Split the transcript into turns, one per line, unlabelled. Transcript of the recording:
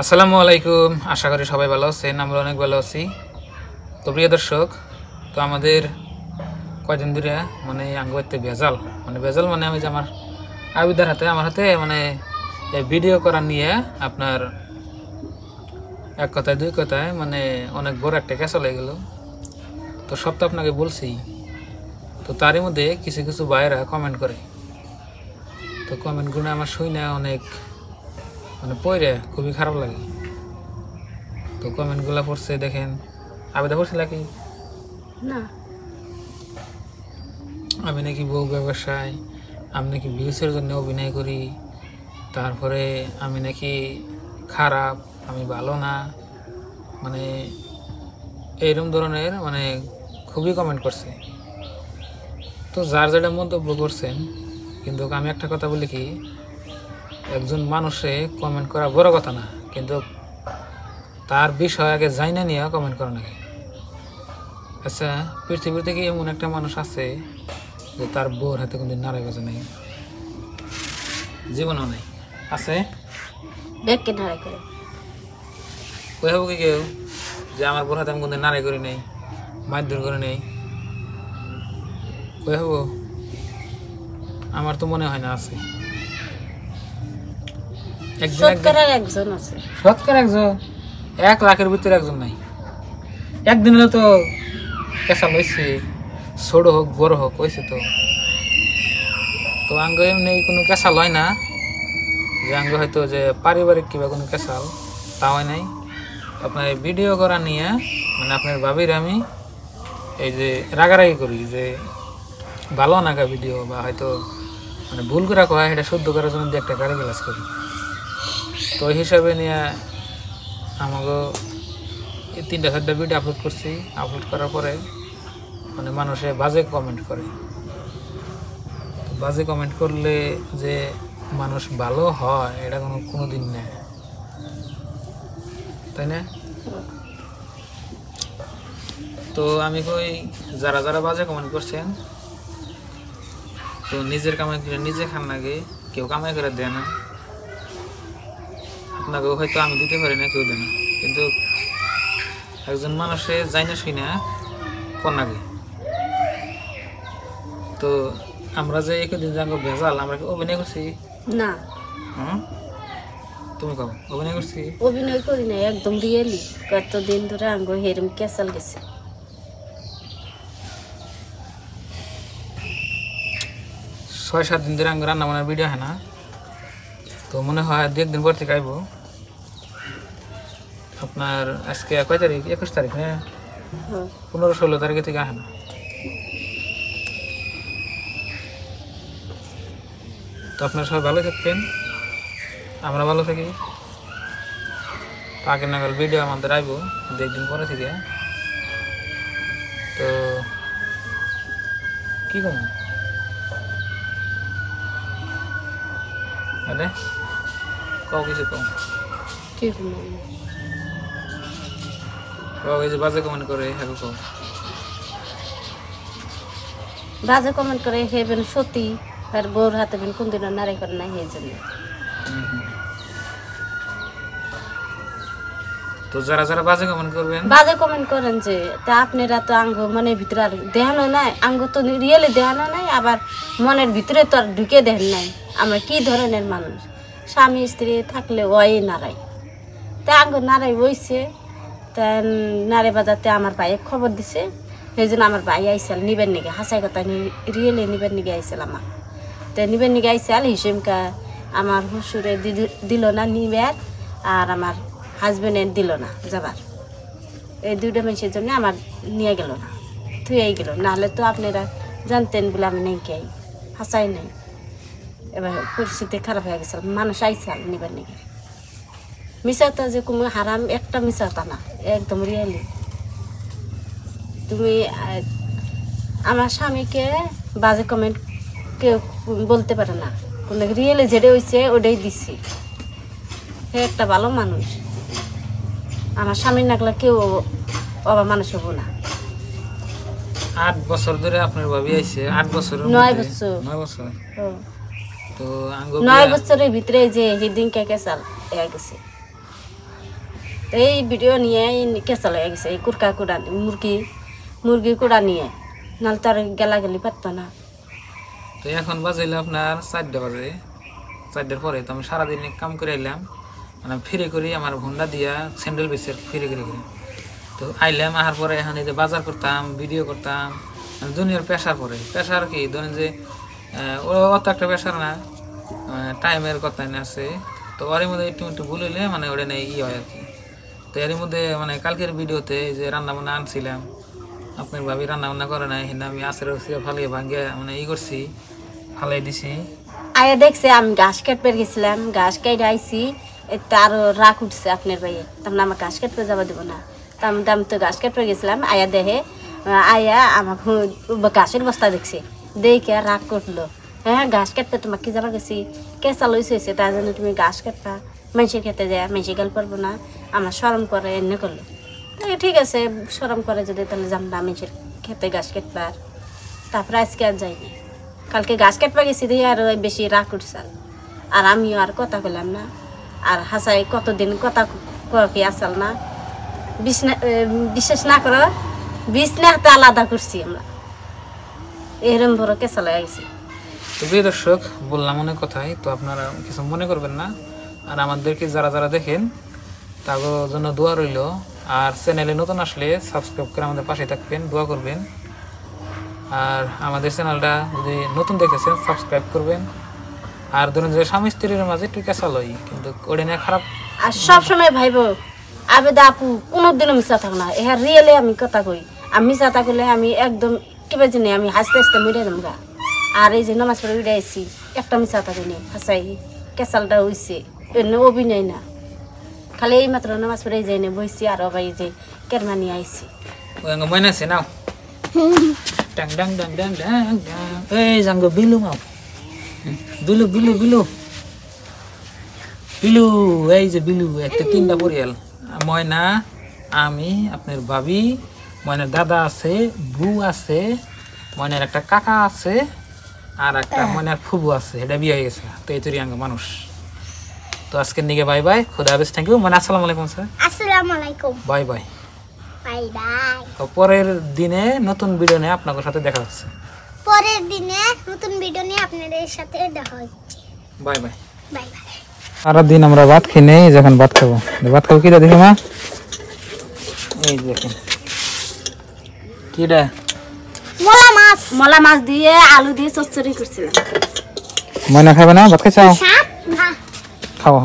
আসসালামু আলাইকুম। আশা করি সবাই ভালো আছেন, আমরা অনেক ভালো আছি। তো প্রিয় দর্শক, তো আমাদের কয়দিন ধরে মানে আঙ্গুতে ভেজাল মানে আমি যে আমার আবিদার হাতে আমার হাতে মানে ভিডিও করা নিয়ে আপনার এক কথায় দুই কথায় মানে অনেক বড় একটা কেস হয়ে গেল। তো সব তো আপনাকে বলছি। তো তারই মধ্যে কিছু কিছু ভাইয়েরা কমেন্ট করে, তো কমেন্টগুলো আমার শুই না অনেক মানে পড়ে খুবই খারাপ লাগে। তো কমেন্টগুলো পড়ছে দেখেন, আবেদন করছিল কি
না
আমি নাকি বউ ব্যবসায়, আমি নাকি ভিউসের জন্য অভিনয় করি, তারপরে আমি নাকি খারাপ, আমি ভালো না, মানে এইরকম ধরনের মানে খুবই কমেন্ট করছে। তো যার যেটা মন্তব্য করছেন, কিন্তু আমি একটা কথা বলি কি, একজন মানুষে কমেন্ট করা বড় কথা না, কিন্তু তার বিষয় আগে যাই না নিয়ে কমেন্ট করা নাকি। আচ্ছা, পৃথিবীতে কি এমন একটা মানুষ আছে যে তার বউর হাতে কোনদিন নাড়াই বাজে নাই? জীবনও নাই। আছে?
ব্যাগকে নাড়াই করে
কই হবো কি কেউ যে আমার বউর হাতে আমি কোনদিন নাড়াই করি নেই, মারধর করে নেই? কই হবো? আমার তো মনে হয় না আছে।
শতকরার একজন আছে।
শতকরা একজন? 1 লাখের ভিতরে একজন নাই। একদিন হলে তো কেসা লইছে, ছোট হোক বড় হোক হয়েছে। তো আঙ্গ এমনি কোনো কেসাল হয় না যে আঙ্গ হয়তো যে পারিবারিক কিংবা কোনো কেসাল তা হয় নাই। আপনার ভিডিও করা নিয়ে মানে আপনার ভাবির আমি এই যে রাগারাগি করি যে ভালো নাগা ভিডিও বা হয়তো মানে ভুল করে কয় এটা শুদ্ধ করার জন্য একটা গাড়ি ক্লাস করি। তো ওই হিসাবে নিয়ে আমাকে এই 3-4টা ভিডিও আপলোড করছি। আপলোড করার পরে মানে মানুষে বাজে কমেন্ট করে। বাজে কমেন্ট করলে যে মানুষ ভালো হয় এটা কোনো দিন নেই, তাই না? তো আমি কই যারা যারা বাজে কমেন্ট করছেন, তো নিজের কামাই করে নিজে খান নাগে, কেউ কামাই করে দেয় না। আপনাকেও হয়তো আমি দিতে পারি না, কেউ দেয় না, কিন্তু একজন মানুষে যাই না শুই না কোন নাগে। তো আমরা যে একদিন যাবো ভেজাল, আমরা কি অভিনয় করছি?
না।
তুমি কও অভিনয় করছি?
অভিনয় করি না, একদম রিয়েলি কতদিন ধরে আঙ্গ হেরম ক্যাসাল গেছে।
6-7 দিন ধরে আঙ্গ রান্না বান্নার ভিডিও হয় না। তো মনে হয় 2 দিন পর থেকে আইব। আপনার আজকে কয় তারিখ? 21 তারিখ। হ্যাঁ, 15-16 তারিখে থেকে আসে না। তো আপনারা সবাই ভালো থাকবেন, আমরা ভালো থাকি। আগে নাগাল ভিডিও আমাদের আইব 2 দিন পরে থেকে। তো কি করবো মানে কাউ কিছু কম
ঠিক
কাউ কিছু বাজে কমেন্ট করে হ্যাঁ কম
বাজে কমেন্ট করে হেবেন সত্যি আর বউর হাতে বেন কোন দিন নাড়াই করে না হে জন্য।
তো যারা যারা বাজে কমেন্ট করবেন,
বাজে কমেন্ট করেন যে তা আপনারা তো আঙ্গ মনের ভিতরে আর দেখানো নাই, আঙ্গ তো রিয়েলি দেখানো নাই, আবার মনের ভিতরে তো আর ঢুকে দেখেন নাই আমরা কি ধরনের মানুষ। স্বামী স্ত্রী থাকলে ওই নাড়াই, তা আঙ্গ নাড়াই বইছে। তা নাড়ে বাজাতে আমার ভাইয়ে খবর দিছে, সেই জন্য আমার ভাই আইসাল নিবেন নিগে, হাসাই কথা রিয়েলি নিবেন নিগে আইসাল আমার। তো নিবেন নিগে আইসাল হিসেমকা আমার শ্বশুরে দিল না নিবেন, আর আমার হাজবেন্ডের দিল না যাবার। এই 2টা মানুষের জন্য আমার নিয়ে গেল না, থুয়েই গেল। নাহলে তো আপনারা জানতেন বলে আমি নেই কে হাসাই নেই। এবার পরিস্থিতি খারাপ হয়ে গেছিল, মানুষ আইসাল নিবার নিগে। মিশাতা যে কোনো হারাম একটা মিশাতা না, একদম রিয়েলি। তুমি আমার স্বামীকে বাজে কমেন্ট কেউ বলতে পারে না, কোনো রিয়েলি যেটা হয়েছে ওটাই দিচ্ছি। সে একটা ভালো মানুষ, আমার স্বামীর নাকলা কেউ অবা মানুষ হবো না।
8 বছর ধরে আপনার ভাবি আইছে? 8 বছর?
9 বছর।
9 বছর। তো
9 বছরের ভিতরে যে সেদিন কে কেসাল হয়ে গেছে। তো এই ভিডিও নিয়ে কেঁচা লেগে গেছে এই কুড়কা কুড়া মুরগি কুড়া নিয়ে নাহলে তো আর গেলাগেলি পারতো না।
তো এখন বাজাইলে আপনার 4টা বাজে, 4টার পরে তো আমি সারাদিন কাম করে আইলাম, মানে ফিরে করি আমার ভুন্ডা দিয়া স্যান্ডেল বেচে ফিরে করে তো আইলাম। আসার পরে এখন এই যে বাজার করতাম, ভিডিও করতাম, মানে দুনিয়ার পেশার পরে পেশার কি ধরেন যে ও অত একটা পেশার না, টাইমের কথা আছে। তো ওর মধ্যে একটু একটু ভুল হইলে মানে ওটা নেই হয় আর কি। তো এর মধ্যে মানে কালকের ভিডিওতে যে রান্নাবান্না আনছিলাম, আপনার ভাবি রান্নাবান্না করে নাই, হিন্দা আমি আছের ফালিয়ে ভাঙ্গে মানে করছি, ফালাই দিছি।
আয়া দেখছে আমি ঘাস কাটতে গেছিলাম, ঘাস কেটে আইসি, আরো রাগ উঠছে আপনার ভাইয়ে, তারপরে আমার ঘাস কাটতে যাবা দেবো না। আমি তো ঘাস কাটতে গেছিলাম, আয়া দেখে আয়া আমার ঘাসের বস্তা দেখছে, দেখে রাগ করলো। হ্যাঁ ঘাস কাটতে তোমার কি যাবার গেছি, কেঁচা লইস হয়েছে তার জন্য তুমি ঘাস কাটবা, মানুষের খেতে যায়, মানুষের গাল পারবো না, আমার সরম করে এনে করলো। ঠিক আছে সরম করে যদি তাহলে যাম না মানুষের খেতে ঘাস কাটবার। তারপরে আজকে আর যাইনি, কালকে ঘাস কাটবা গেছি দিয়ে আর বেশি রাগ উঠছে। আর আমিও আর কথা বললাম না, আর হাসাই কতদিন কথা কি আসাল না, বিশ্বাস না করো বিছনা হাতে আলাদা করছি আমরা, এরম বড় কেঁচা লেগে গেছি।
তো প্রিয় দর্শক বললাম অনেক কথাই, তো আপনারা কিছু মনে করবেন না। আর আমাদেরকে যারা যারা দেখেন তাদের জন্য দোয়া রইল। আর চ্যানেলে নতুন আসলে সাবস্ক্রাইব করে আমাদের পাশে থাকবেন, দোয়া করবেন। আর আমাদের চ্যানেলটা যদি নতুন দেখেছেন সাবস্ক্রাইব করবেন। আর ধরুন যে স্বামী স্ত্রীর মাঝে একটু কেঁচা লই, কিন্তু ওটা নিয়ে খারাপ।
আর সবসময় ভাইব আবেদা আপু কোনোদিনও মিশা থাক না, এর রিয়েলে আমি কথা কই, আমি মিশা থাকলে আমি একদম কিবা জানি আমি হাসতে হাসতে মরে যাম গা। আর এই যে নামাজ পড়ে উঠে আইসি একটা মিশা থাকিনি, হাসাই কেঁচালটা হইছে এমনি অভিনয় না, খালি এই মাত্র নামাজ পড়ে যাই না বইছি আর ভাই যে কেরমানি আইসি
মনে আছে নাও ডাং ডাং ডাং ডাং ডাং ডাং, এই জাঙ্গো বিলু মাও, বিলু বিলু বিলু বিলু, এই যে বিলু একটা 3টা পরিয়াল, ময়না, আমি, আপনার ভাবি, ময়নার দাদা আছে, বউ আছে, ময়নার একটা কাকা আছে, আর একটা ময়নার ফুবু আছে, এটা বিয়ে হয়ে গেছে। তো এই তৈরি আঙ্গ মানুষ। তো আজকের দিকে বাই বাই, খুদা হাফেজ, থ্যাংক ইউ। মানে আসসালামু আলাইকুম স্যার।
আসসালামু আলাইকুম।
Bye bye.
Bye bye.
তো পরের দিনে নতুন ভিডিও নিয়ে আপনাদের সাথে দেখা হচ্ছে।
পরের দিনে নতুন ভিডিও নিয়ে আপনাদের সাথে দেখা হচ্ছে।
Bye bye.
Bye bye.
সারাদিন আমরা ভাত খেয়ে নেই, যখন ভাত খাবো কি দেখি মা, এই দেখেন কিটা
মলা মাছ দিয়ে আলু দিয়ে চচ্চড়ি করছিলাম।
ময়না খাবে না ভাত খাইছাও?
সাপ না
খাওয়া